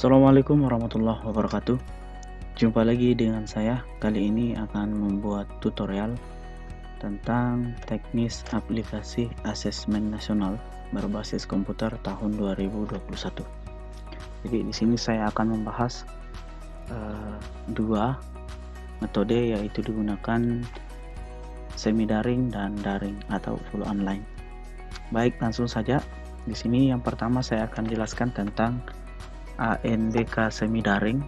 Assalamualaikum warahmatullahi wabarakatuh. Jumpa lagi dengan saya. Kali ini akan membuat tutorial tentang teknis aplikasi asesmen nasional berbasis komputer tahun 2021. Jadi di sini saya akan membahas dua metode, yaitu digunakan semi daring dan daring atau full online. Baik, langsung saja. Di sini yang pertama saya akan jelaskan tentang ANBK semi daring.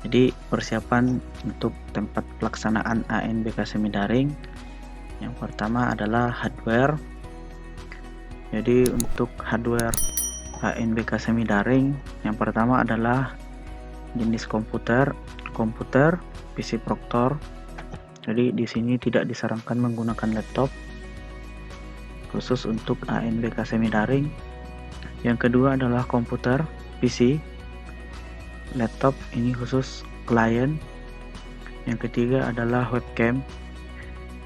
Jadi persiapan untuk tempat pelaksanaan ANBK semi daring, yang pertama adalah hardware. Jadi untuk hardware ANBK semi daring, yang pertama adalah jenis komputer PC Proctor. Jadi di sini tidak disarankan menggunakan laptop khusus untuk ANBK semi daring. Yang kedua adalah komputer PC, laptop ini khusus klien. Yang ketiga adalah webcam,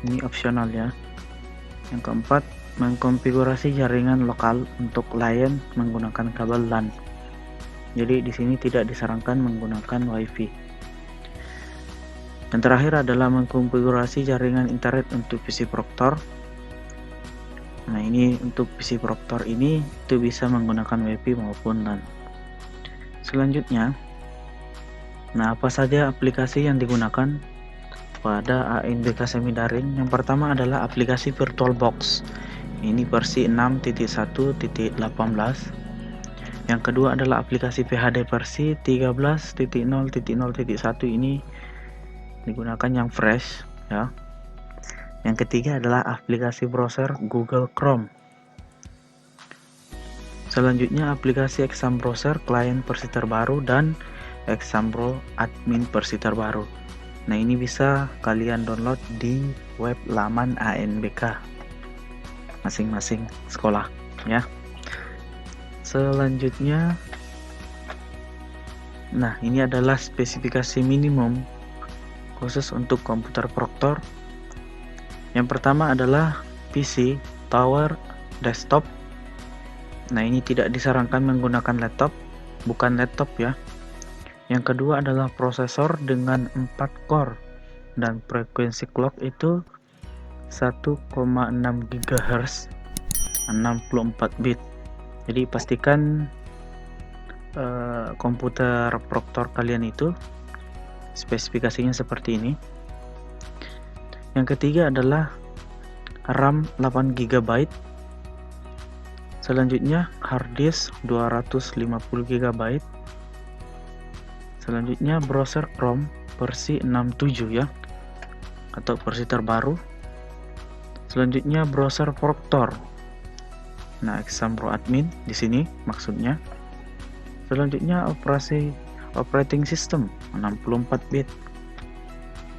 ini opsional ya. Yang keempat, mengkonfigurasi jaringan lokal untuk klien menggunakan kabel LAN. Jadi di sini tidak disarankan menggunakan WiFi. Yang terakhir adalah mengkonfigurasi jaringan internet untuk PC Proctor. Nah, ini untuk PC Proctor ini itu bisa menggunakan WiFi maupun LAN. Selanjutnya, apa saja aplikasi yang digunakan pada ANBK semi daring? Yang pertama adalah aplikasi VirtualBox. Ini versi 6.1.18. Yang kedua adalah aplikasi PHD versi 13.0.0.1. Ini digunakan yang fresh ya. Yang ketiga adalah aplikasi browser Google Chrome. Selanjutnya aplikasi Exam Browser klien versi terbaru dan Exam Pro admin versi terbaru. Nah, ini bisa kalian download di web laman ANBK masing-masing sekolah ya. Selanjutnya, ini adalah spesifikasi minimum khusus untuk komputer Proctor. Yang pertama adalah PC, tower, desktop. Nah, ini tidak disarankan menggunakan laptop, bukan laptop ya. Yang kedua adalah prosesor dengan 4 core dan frekuensi clock itu 1,6 GHz 64 bit. Jadi pastikan komputer Proctor kalian itu spesifikasinya seperti ini. Yang ketiga adalah RAM 8 GB. Selanjutnya hard disk 250 GB. Selanjutnya browser Chrome versi 6.7 ya, atau versi terbaru. Selanjutnya browser Proctor. Nah, Exam Pro admin di sini maksudnya. Selanjutnya operating system 64 bit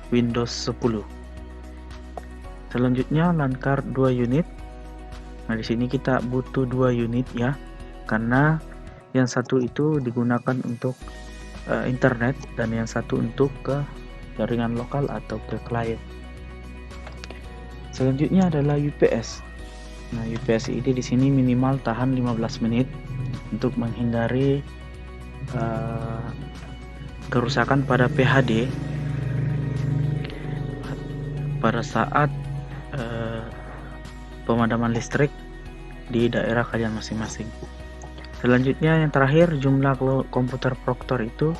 Windows 10. Selanjutnya LAN card 2 unit. Nah, di sini kita butuh 2 unit ya, karena yang satu itu digunakan untuk internet dan yang satu untuk ke jaringan lokal atau ke klien. Selanjutnya adalah UPS. Nah, UPS ini di sini minimal tahan 15 menit untuk menghindari kerusakan pada PHD pada saat pemadaman listrik di daerah kalian masing-masing. Selanjutnya yang terakhir, jumlah komputer Proctor itu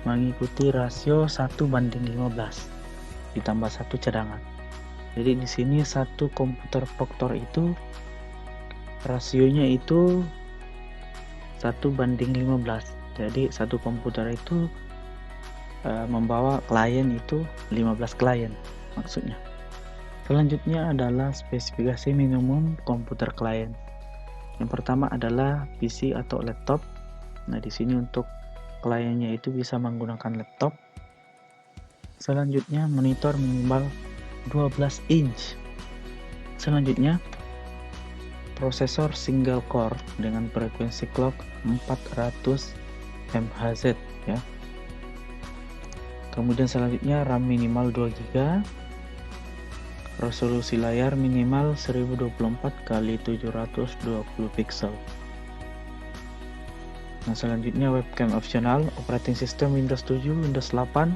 mengikuti rasio 1:15 ditambah 1 cadangan. Jadi di sini satu komputer Proctor itu rasionya itu 1:15. Jadi satu komputer itu membawa klien itu 15 klien maksudnya. Selanjutnya adalah spesifikasi minimum komputer klien. Yang pertama adalah PC atau laptop. Nah, di sini untuk kliennya itu bisa menggunakan laptop. Selanjutnya monitor minimal 12 inch. Selanjutnya prosesor single core dengan frekuensi clock 400 MHz ya. Kemudian selanjutnya RAM minimal 2 GB. Resolusi layar minimal 1024 x 720 pixel. Nah, selanjutnya webcam optional, operating system Windows 7, Windows 8,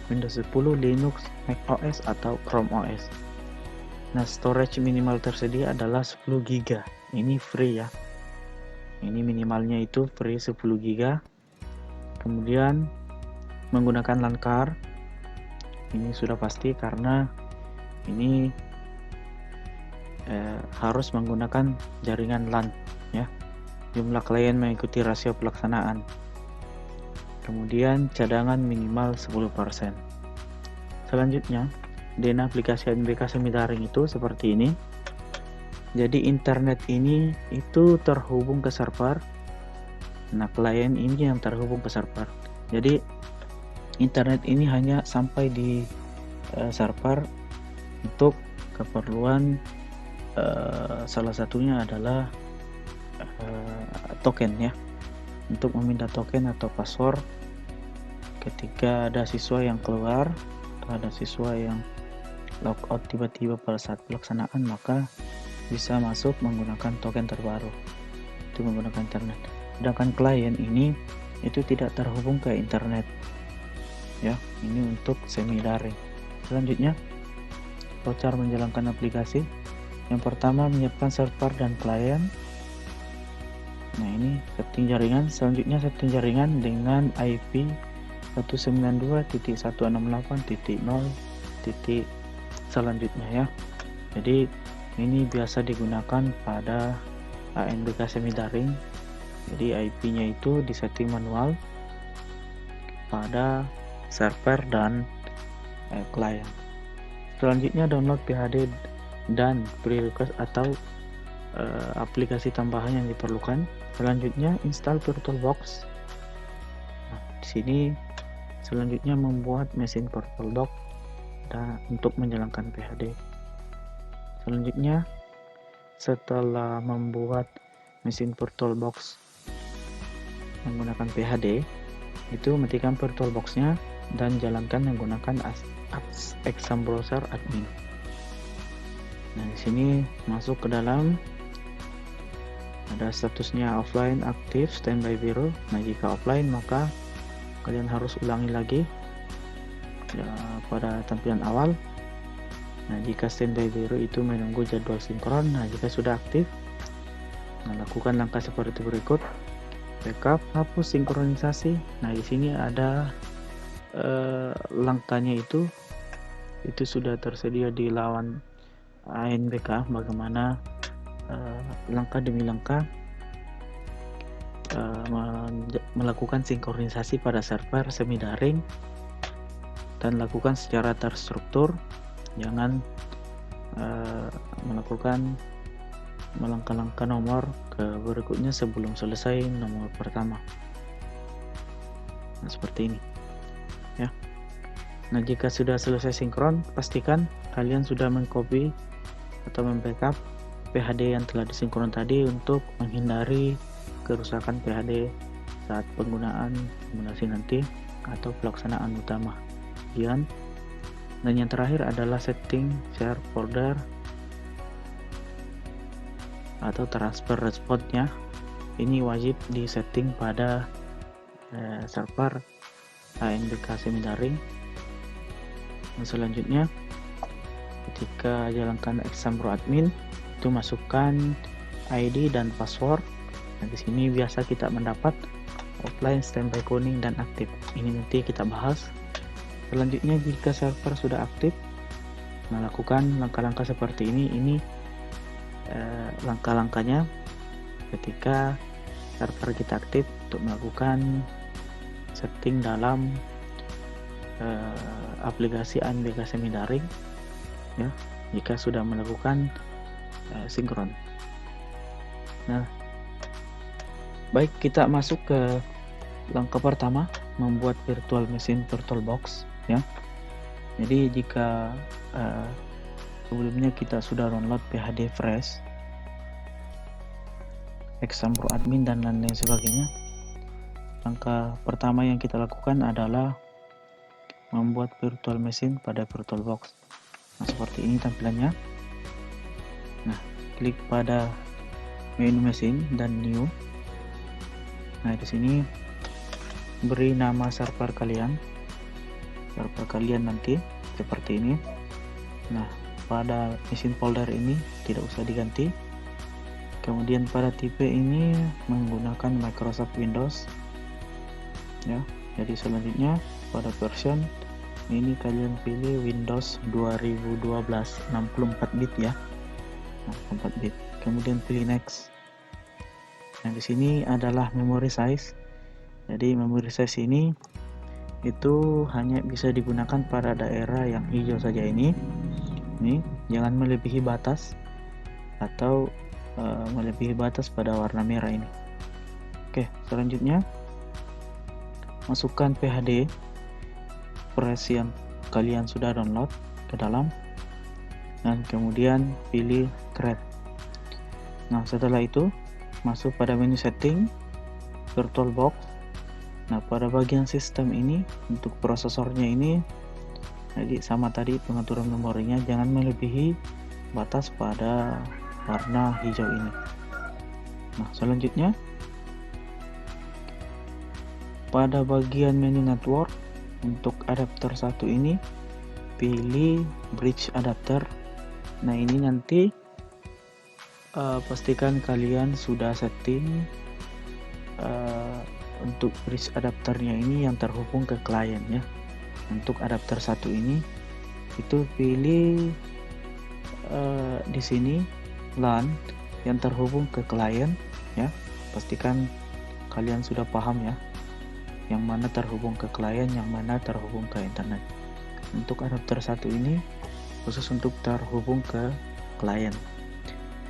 Windows 10, Linux, Mac OS atau Chrome OS. Nah, storage minimal tersedia adalah 10 GB. Ini free ya. Ini minimalnya itu free 10 GB. Kemudian menggunakan LAN card. Ini sudah pasti karena ini harus menggunakan jaringan LAN ya. Jumlah klien mengikuti rasio pelaksanaan. Kemudian cadangan minimal 10%. Selanjutnya, dena aplikasi ANBK semi-daring itu seperti ini. Jadi internet ini itu terhubung ke server. Nah, klien ini yang terhubung ke server. Jadi internet ini hanya sampai di server untuk keperluan salah satunya adalah token ya, untuk meminta token atau password ketika ada siswa yang keluar atau ada siswa yang logout tiba-tiba pada saat pelaksanaan, maka bisa masuk menggunakan token terbaru itu menggunakan internet. Sedangkan klien ini itu tidak terhubung ke internet ya, ini untuk semi daring. Selanjutnya, cara menjalankan aplikasi. Yang pertama, menyiapkan server dan klien. Nah, ini setting jaringan. Selanjutnya setting jaringan dengan IP 192.168.0. selanjutnya ya. Jadi ini biasa digunakan pada ANBK semi daring. Jadi IP-nya itu disetting manual pada server dan klien. Selanjutnya, download PHD dan prerequest atau aplikasi tambahan yang diperlukan. Selanjutnya, install VirtualBox. Nah, di sini selanjutnya membuat mesin VirtualBox untuk menjalankan PHD. Selanjutnya, setelah membuat mesin VirtualBox menggunakan PHD, itu matikan VirtualBox-nya dan jalankan menggunakan exam browser admin. Nah, di sini masuk ke dalam, ada statusnya offline, aktif, standby biru. Nah, jika offline maka kalian harus ulangi lagi ya, pada tampilan awal. Nah, jika standby biru itu menunggu jadwal sinkron. Nah, jika sudah aktif, nah, lakukan langkah seperti berikut. Backup, hapus sinkronisasi. Nah, di sini ada langkahnya itu sudah tersedia di laman ANBK, bagaimana langkah demi langkah melakukan sinkronisasi pada server semi daring, dan lakukan secara terstruktur. Jangan melakukan melangkah-langkah nomor ke berikutnya sebelum selesai nomor pertama. Nah, seperti ini ya. Nah, jika sudah selesai sinkron, pastikan kalian sudah mengcopy atau membackup PHD yang telah disinkron tadi untuk menghindari kerusakan PHD saat penggunaan simulasi nanti atau pelaksanaan utama. Dan yang terakhir adalah setting share folder atau transfer response-nya. Ini wajib disetting pada server ANBK semi daring. Selanjutnya, ketika jalankan exam pro admin, itu masukkan ID dan password. Nah, di sini biasa kita mendapat offline, standby, kuning, dan aktif. Ini nanti kita bahas. Selanjutnya, jika server sudah aktif, melakukan langkah-langkah seperti ini. Ini langkah-langkahnya ketika server kita aktif untuk melakukan setting dalam aplikasi ANBK semi daring ya, jika sudah melakukan sinkron. Nah, baik, kita masuk ke langkah pertama, membuat virtual machine VirtualBox ya. Jadi jika sebelumnya kita sudah download PHD Fresh, exam pro admin, dan lain-lain sebagainya, langkah pertama yang kita lakukan adalah membuat virtual machine pada VirtualBox. Nah, seperti ini tampilannya. Nah, klik pada menu mesin dan new. Nah, di sini beri nama server kalian nanti seperti ini. Nah, pada mesin folder ini tidak usah diganti. Kemudian pada tipe ini menggunakan Microsoft Windows ya. Jadi selanjutnya pada version ini kalian pilih Windows 2012 64 bit ya, 64 bit. Kemudian pilih next. Nah, di sini adalah memory size. Jadi memory size ini itu hanya bisa digunakan pada daerah yang hijau saja ini. Jangan melebihi batas atau melebihi batas pada warna merah ini. Oke, selanjutnya masukkan PHD press yang kalian sudah download ke dalam, dan kemudian pilih create. Nah, setelah itu masuk pada menu setting, VirtualBox. Nah, pada bagian sistem ini untuk prosesornya ini, jadi sama tadi pengaturan memorinya, jangan melebihi batas pada warna hijau ini. Nah, selanjutnya pada bagian menu network untuk adapter 1 ini pilih bridge adapter. Nah, ini nanti pastikan kalian sudah setting untuk bridge adapternya ini yang terhubung ke klien ya. Untuk adapter 1 ini itu pilih di sini LAN yang terhubung ke klien ya. Pastikan kalian sudah paham ya, yang mana terhubung ke klien, yang mana terhubung ke internet. Untuk adapter 1 ini khusus untuk terhubung ke klien.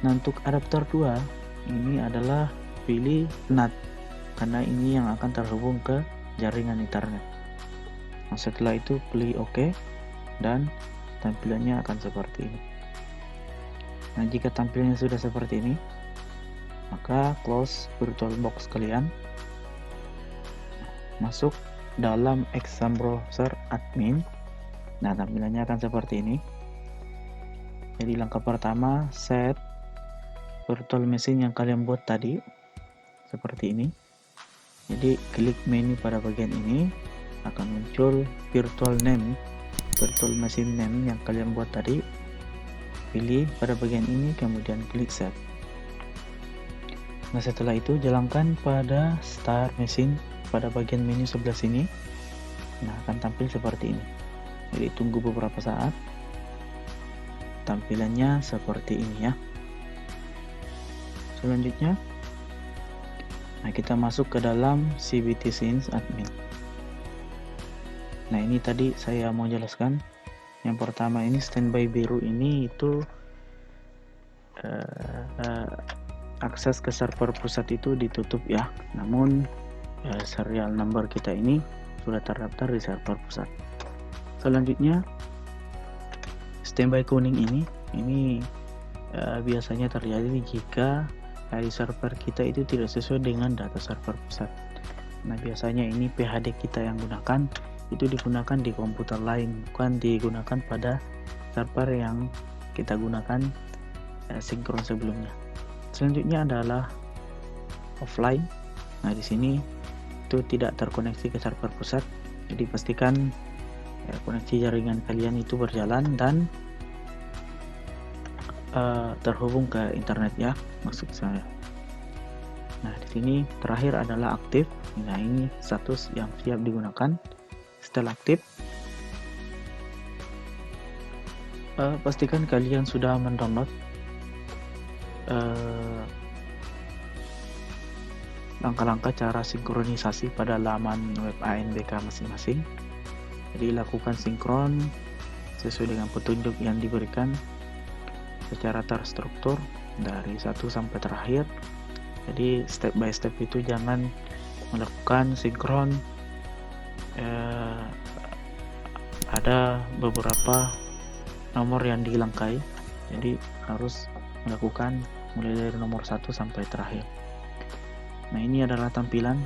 Nah, untuk adapter 2 ini adalah pilih NAT, karena ini yang akan terhubung ke jaringan internet. Nah, setelah itu pilih OK, dan tampilannya akan seperti ini. Nah, jika tampilannya sudah seperti ini, maka close VirtualBox kalian, masuk dalam Exam Browser Admin. Nah, tampilannya akan seperti ini. Jadi langkah pertama, set virtual machine yang kalian buat tadi seperti ini. Jadi klik menu pada bagian ini, akan muncul virtual machine name yang kalian buat tadi. Pilih pada bagian ini, kemudian klik set. Nah, setelah itu jalankan pada start machine pada bagian menu sebelah sini. Nah, akan tampil seperti ini. Jadi tunggu beberapa saat, tampilannya seperti ini ya. Selanjutnya, nah, kita masuk ke dalam CBT Scenes Admin. Nah, ini tadi saya mau jelaskan. Yang pertama ini standby biru ini itu akses ke server pusat itu ditutup ya. Namun serial number kita ini sudah terdaftar di server pusat. Selanjutnya standby kuning ini biasanya terjadi jika dari server kita itu tidak sesuai dengan data server pusat. Nah, biasanya ini PHD kita yang gunakan itu digunakan di komputer lain, bukan digunakan pada server yang kita gunakan sinkron sebelumnya. Selanjutnya adalah offline. Nah, di sini itu tidak terkoneksi ke server pusat. Jadi pastikan koneksi jaringan kalian itu berjalan dan terhubung ke internet ya, maksud saya. Nah, di sini terakhir adalah aktif. Nah, ini status yang siap digunakan. Setelah aktif, pastikan kalian sudah mendownload langkah-langkah cara sinkronisasi pada laman web ANBK masing-masing. Jadi lakukan sinkron sesuai dengan petunjuk yang diberikan secara terstruktur dari 1 sampai terakhir. Jadi step by step itu jangan melakukan sinkron ada beberapa nomor yang dihilangkai. Jadi harus melakukan mulai dari nomor 1 sampai terakhir. Nah, ini adalah tampilan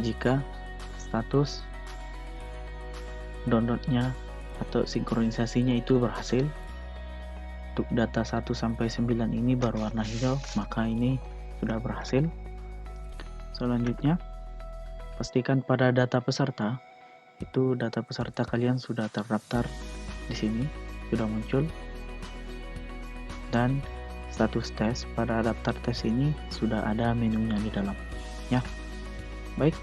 jika status downloadnya atau sinkronisasinya itu berhasil. untuk data 1 sampai 9 ini berwarna hijau, maka ini sudah berhasil. Selanjutnya, pastikan pada data peserta, itu data peserta kalian sudah terdaftar di sini, sudah muncul. Dan status tes pada daftar tes ini sudah ada menunya di dalam, ya. Baik.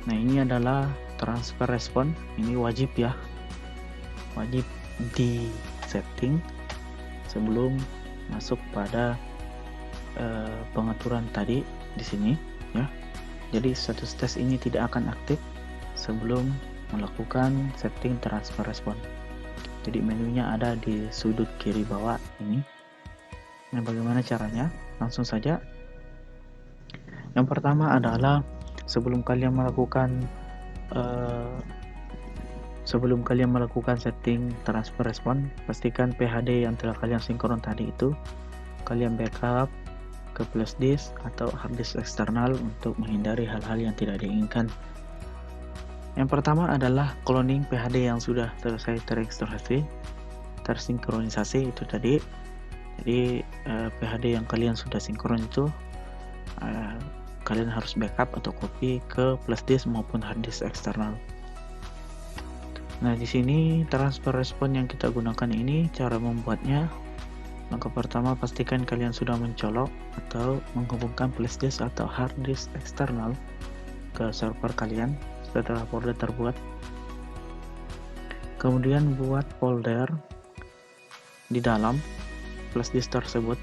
Nah, ini adalah transfer respon, ini wajib ya. Wajib di setting sebelum masuk pada pengaturan tadi di sini ya. Jadi status tes ini tidak akan aktif sebelum melakukan setting transfer respon. Jadi menunya ada di sudut kiri bawah ini. Nah, bagaimana caranya? Langsung saja. Yang pertama adalah sebelum kalian melakukan setting transfer respon, pastikan PHD yang telah kalian sinkron tadi itu kalian backup ke flash disk atau hard disk eksternal untuk menghindari hal-hal yang tidak diinginkan. Yang pertama adalah cloning PHD yang sudah selesai tersinkronisasi itu tadi. Jadi PHD yang kalian sudah sinkron itu kalian harus backup atau copy ke flash disk maupun hard disk eksternal. Nah, di sini transfer respon yang kita gunakan ini, cara membuatnya, langkah pertama pastikan kalian sudah mencolok atau menghubungkan flash disk atau hard disk eksternal ke server kalian setelah folder terbuat. Kemudian buat folder di dalam flash disk tersebut.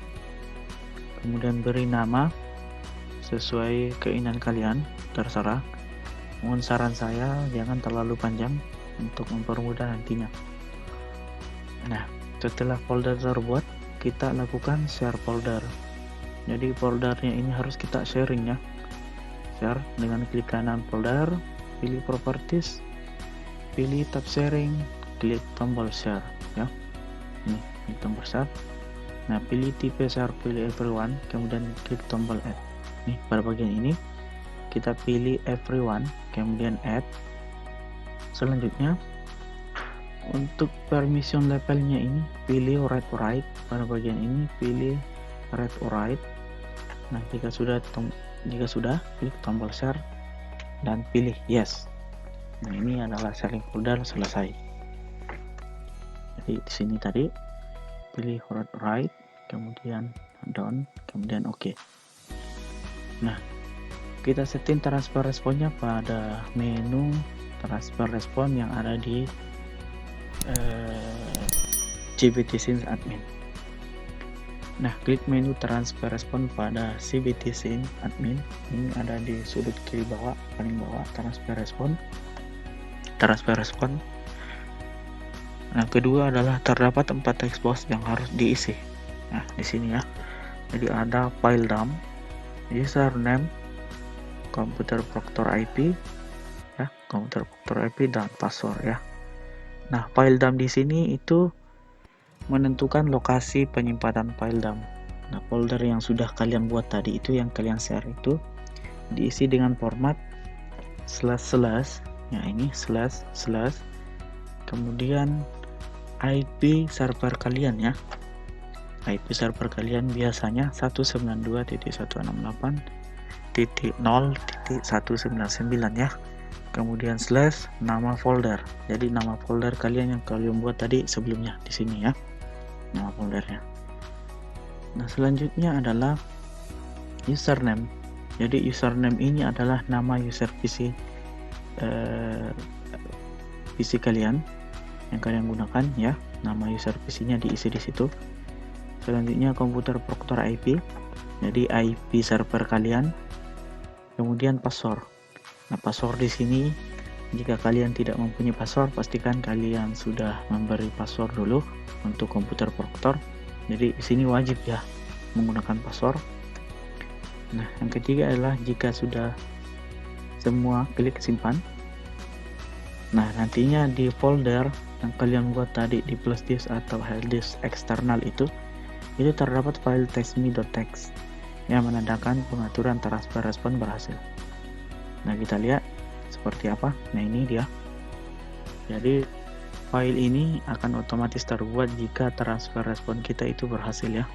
Kemudian beri nama sesuai keinginan kalian, terserah. Mohon saran saya jangan terlalu panjang untuk mempermudah nantinya. Nah, setelah folder terbuat, kita lakukan share folder. Jadi foldernya ini harus kita sharing ya. Share dengan klik kanan folder, pilih properties, pilih tab sharing, klik tombol share ya. Ini tombol share. Nah, pilih tipe share, pilih everyone, kemudian klik tombol add. Nih, pada bagian ini kita pilih everyone, kemudian add. Selanjutnya, untuk permission levelnya ini pilih read write. Pada bagian ini pilih read write. Nah, jika sudah klik tombol share dan pilih yes. Nah, ini adalah sharing folder selesai. Jadi di sini tadi pilih read write, kemudian done, kemudian oke. Nah, kita setting transfer responnya pada menu transfer respon yang ada di CBTSync admin. Nah, klik menu transfer respon pada CBTSync admin. Ini ada di sudut kiri bawah, paling bawah, transfer respon. Nah, kedua adalah terdapat 4 text box yang harus diisi. Nah, di sini ya. Jadi ada file dump, username, komputer proctor IP, ya, komputer proctor IP dan password ya. Nah, file dump di sini itu menentukan lokasi penyimpanan file dump. Nah, folder yang sudah kalian buat tadi itu yang kalian share itu diisi dengan format // ya, ini // kemudian IP server kalian ya. IP server kalian biasanya 192.168.0.199 ya. Kemudian / nama folder. Jadi nama folder kalian yang kalian buat tadi sebelumnya di sini ya. Nama foldernya. Nah, selanjutnya adalah username. Jadi username ini adalah nama user PC kalian yang kalian gunakan ya. Nama user PC-nya diisi di situ. Selanjutnya komputer proctor IP. Jadi IP server kalian. Kemudian password. Nah, password di sini jika kalian tidak mempunyai password, pastikan kalian sudah memberi password dulu untuk komputer proctor. Jadi di sini wajib ya menggunakan password. Nah, yang ketiga adalah jika sudah semua, klik simpan. Nah, nantinya di folder yang kalian buat tadi di flash disk atau hard disk eksternal itu terdapat file testme.txt yang menandakan pengaturan transfer respon berhasil. Nah, kita lihat seperti apa. Nah, ini dia. Jadi file ini akan otomatis terbuat jika transfer respon kita itu berhasil ya.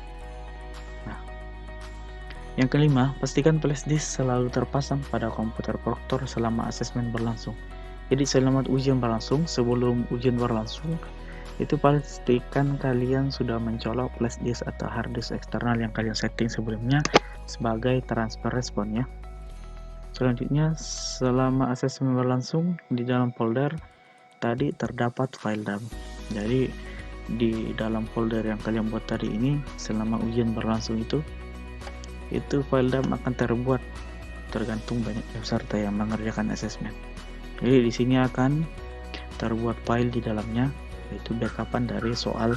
Nah, yang kelima, pastikan flash disk selalu terpasang pada komputer proktor selama asesmen berlangsung. Jadi selama ujian berlangsung, sebelum ujian berlangsung, itu pastikan kalian sudah mencolok flash disk atau hard disk eksternal yang kalian setting sebelumnya sebagai transfer respon ya. Selanjutnya, selama asesmen berlangsung, di dalam folder tadi terdapat file dump. Jadi di dalam folder yang kalian buat tadi ini, selama ujian berlangsung itu file dump akan terbuat tergantung banyaknya peserta yang mengerjakan asesmen. Jadi di sini akan terbuat file di dalamnya, yaitu backupan dari soal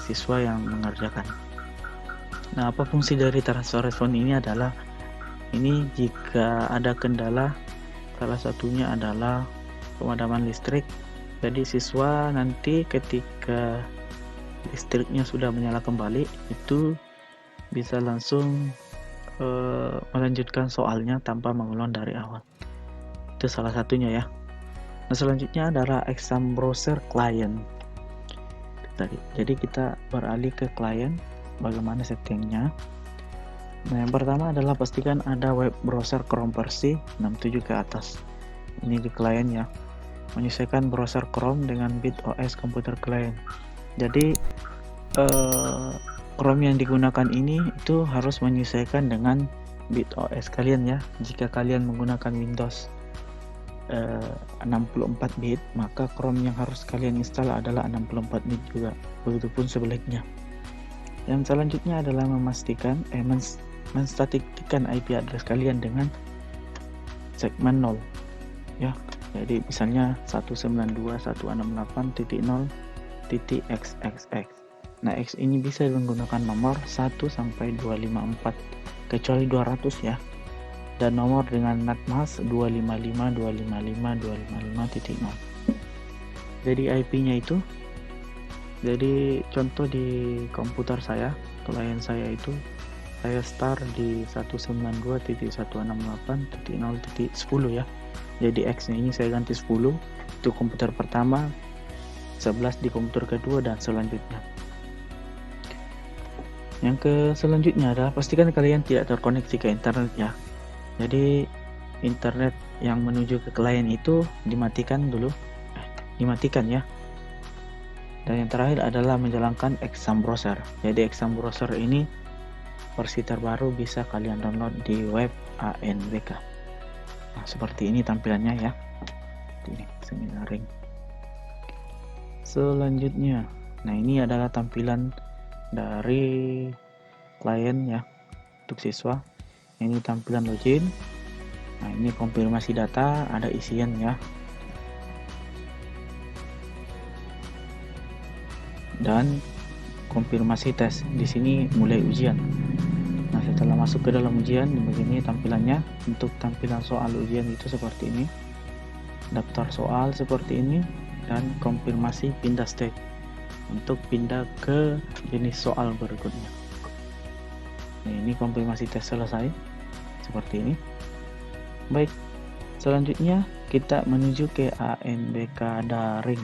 siswa yang mengerjakan. Nah, apa fungsi dari transfer respon ini adalah jika ada kendala, salah satunya adalah pemadaman listrik. Jadi siswa nanti ketika listriknya sudah menyala kembali, itu bisa langsung melanjutkan soalnya tanpa mengulang dari awal. Itu salah satunya ya. Nah, selanjutnya adalah exam browser client tadi. Jadi kita beralih ke client, bagaimana settingnya. Nah, yang pertama adalah pastikan ada web browser Chrome versi 67 ke atas. Ini di client ya. Menyesuaikan browser Chrome dengan BitOS komputer client. Jadi Chrome yang digunakan ini itu harus menyesuaikan dengan BitOS kalian ya. Jika kalian menggunakan Windows 64 bit, maka Chrome yang harus kalian install adalah 64 bit juga. Begitupun sebaliknya. Yang selanjutnya adalah memastikan menstatikkan IP address kalian dengan segmen 0 ya. Jadi misalnya 192.168.0.xxx. Nah, X ini bisa menggunakan nomor 1 sampai 254 kecuali 200 ya. Dan nomor dengan NAT mask 255.255.255.0. Jadi IP-nya itu, jadi contoh di komputer saya, klien saya itu saya start di 192.168.0.10 ya. Jadi X-nya ini saya ganti 10 itu komputer pertama, 11 di komputer kedua, dan selanjutnya. Yang selanjutnya adalah pastikan kalian tidak terkoneksi ke internet ya. Jadi internet yang menuju ke klien itu dimatikan dulu, dimatikan ya. Dan yang terakhir adalah menjalankan exam browser. Jadi exam browser ini versi terbaru bisa kalian download di web ANBK. Nah, seperti ini tampilannya ya. Ini Seminaring. Selanjutnya, nah ini adalah tampilan dari klien ya untuk siswa. Ini tampilan login. Nah, ini konfirmasi data, ada isian ya. Dan konfirmasi tes. Di sini mulai ujian. Nah, setelah masuk ke dalam ujian, begini tampilannya. Untuk tampilan soal ujian itu seperti ini. Daftar soal seperti ini, dan konfirmasi pindah step untuk pindah ke jenis soal berikutnya. Nah, ini konfirmasi tes selesai seperti ini. Baik, selanjutnya kita menuju ke ANBK daring.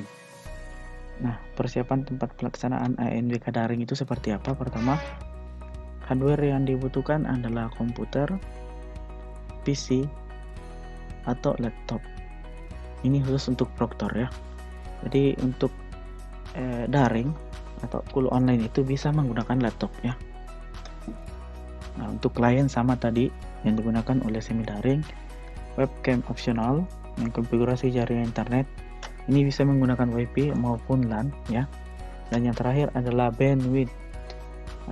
Nah, persiapan tempat pelaksanaan ANBK daring itu seperti apa? Pertama, hardware yang dibutuhkan adalah komputer, PC, atau laptop. Ini khusus untuk proktor ya. Jadi untuk daring atau kuliah online itu bisa menggunakan laptop ya. Nah, untuk klien sama tadi yang digunakan oleh Seminaring, webcam opsional, yang konfigurasi jaringan internet ini bisa menggunakan WiFi maupun LAN ya. Dan yang terakhir adalah bandwidth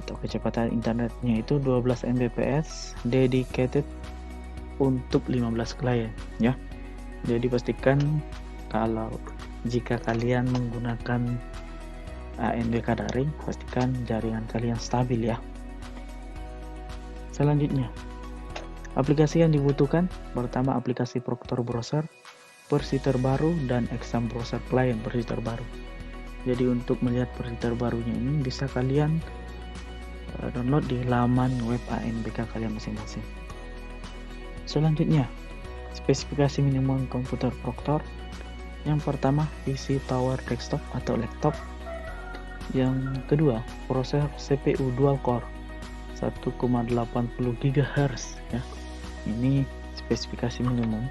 atau kecepatan internetnya itu 12 Mbps dedicated untuk 15 klien ya. Jadi pastikan kalau jika kalian menggunakan ANBK daring, pastikan jaringan kalian stabil ya. Selanjutnya, aplikasi yang dibutuhkan pertama aplikasi Proctor Browser versi terbaru dan Exam Browser Client versi terbaru. Jadi untuk melihat versi terbarunya ini bisa kalian download di laman web ANBK kalian masing-masing. Selanjutnya, spesifikasi minimum komputer Proctor. Yang pertama, PC Tower Desktop atau laptop. Yang kedua, prosesor CPU dual core 1,80 GHz ya. Ini spesifikasi minimum.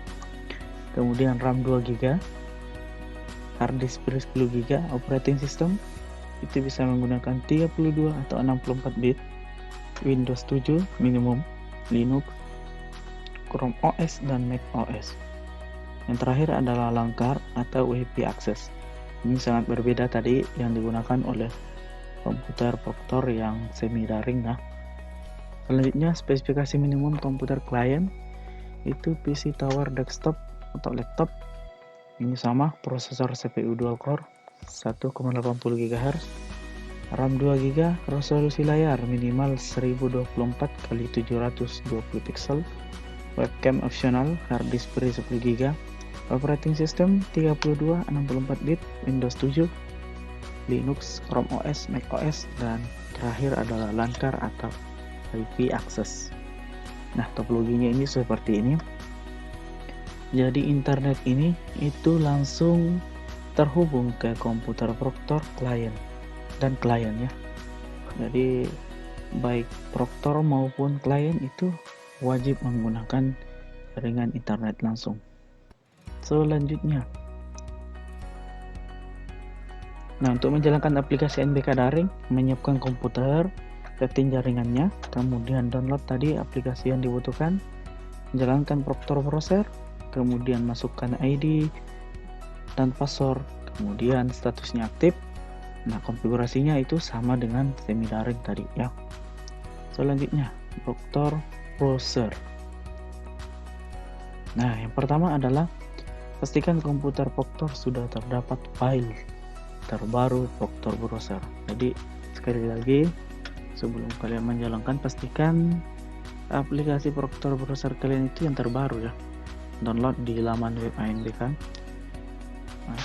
Kemudian RAM 2 GB, hard disk 10 GB, operating system itu bisa menggunakan 32 atau 64 bit, Windows 7 minimum, Linux, Chrome OS, dan Mac OS. Yang terakhir adalah langkar atau WiFi access. Ini sangat berbeda tadi yang digunakan oleh komputer Proctor yang semi daring ya. Selanjutnya, spesifikasi minimum komputer klien itu PC Tower Desktop atau laptop. Ini sama, prosesor CPU dual core 1,80 GHz, RAM 2 GB, resolusi layar minimal 1024 x 720 pixel, webcam opsional, hard disk free 10 GB, operating system 32 64 bit, Windows 7, Linux, Chrome OS, Mac OS, dan terakhir adalah langkar atau WiFi access. Nah, topologinya ini seperti ini. Jadi internet ini itu langsung terhubung ke komputer Proctor klien dan klien ya. Jadi baik Proctor maupun klien itu wajib menggunakan jaringan internet langsung. Selanjutnya, nah, untuk menjalankan aplikasi NBK daring, menyiapkan komputer, setting jaringannya, kemudian download tadi aplikasi yang dibutuhkan, menjalankan Proctor browser, kemudian masukkan ID dan password, kemudian statusnya aktif. Nah, konfigurasinya itu sama dengan semi daring tadi ya. Selanjutnya, Proctor browser. Nah, yang pertama adalah pastikan komputer Proctor sudah terdapat file terbaru Proctor browser. Jadi sekali lagi, sebelum kalian menjalankan, pastikan aplikasi Proctor browser kalian itu yang terbaru ya. Download di laman web ANBK. Nah,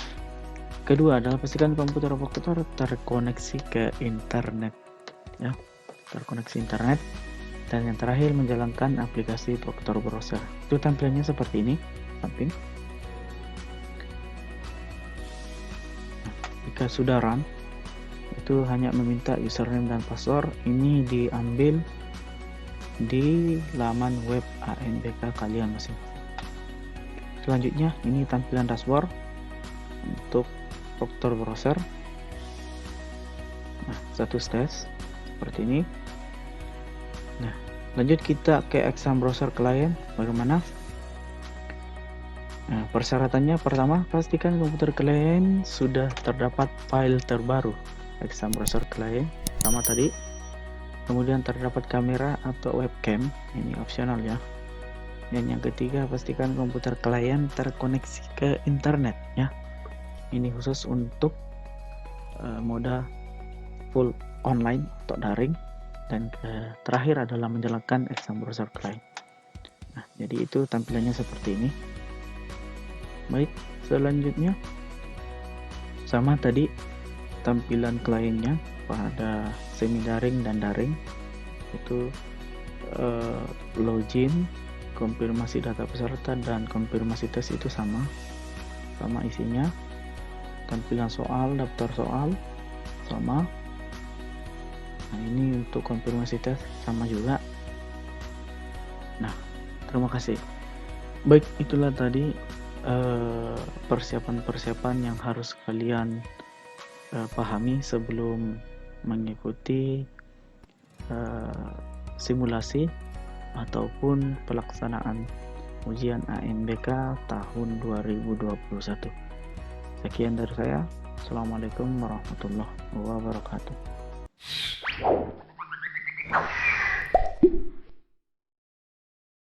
kedua adalah pastikan komputer Proctor terkoneksi ke internet ya, terkoneksi internet. Dan yang terakhir, menjalankan aplikasi Proctor browser. Itu tampilannya seperti ini samping. Jika sudah run, itu hanya meminta username dan password. Ini diambil di laman web ANBK kalian masing-masing. Selanjutnya, ini tampilan dashboard untuk Proctor browser. Nah, status tes seperti ini. Nah, lanjut kita ke exam browser klien. Bagaimana? Nah, persyaratannya pertama, pastikan komputer klien sudah terdapat file terbaru exam browser klien sama tadi. Kemudian terdapat kamera atau webcam, ini opsional ya. Dan yang ketiga, pastikan komputer klien terkoneksi ke internet ya. Ini khusus untuk mode full online atau daring. Dan terakhir adalah menjalankan exam browser klien. Nah, jadi itu tampilannya seperti ini. Baik, selanjutnya sama tadi tampilan kliennya pada semi daring dan daring. Itu login, konfirmasi data peserta, dan konfirmasi tes itu sama isinya. Tampilan soal, daftar soal sama. Nah, ini untuk konfirmasi tes sama juga. Nah, terima kasih. Baik, itulah tadi persiapan-persiapan yang harus kalian pahami sebelum mengikuti simulasi ataupun pelaksanaan ujian ANBK tahun 2021. Sekian dari saya. Assalamualaikum warahmatullahi wabarakatuh.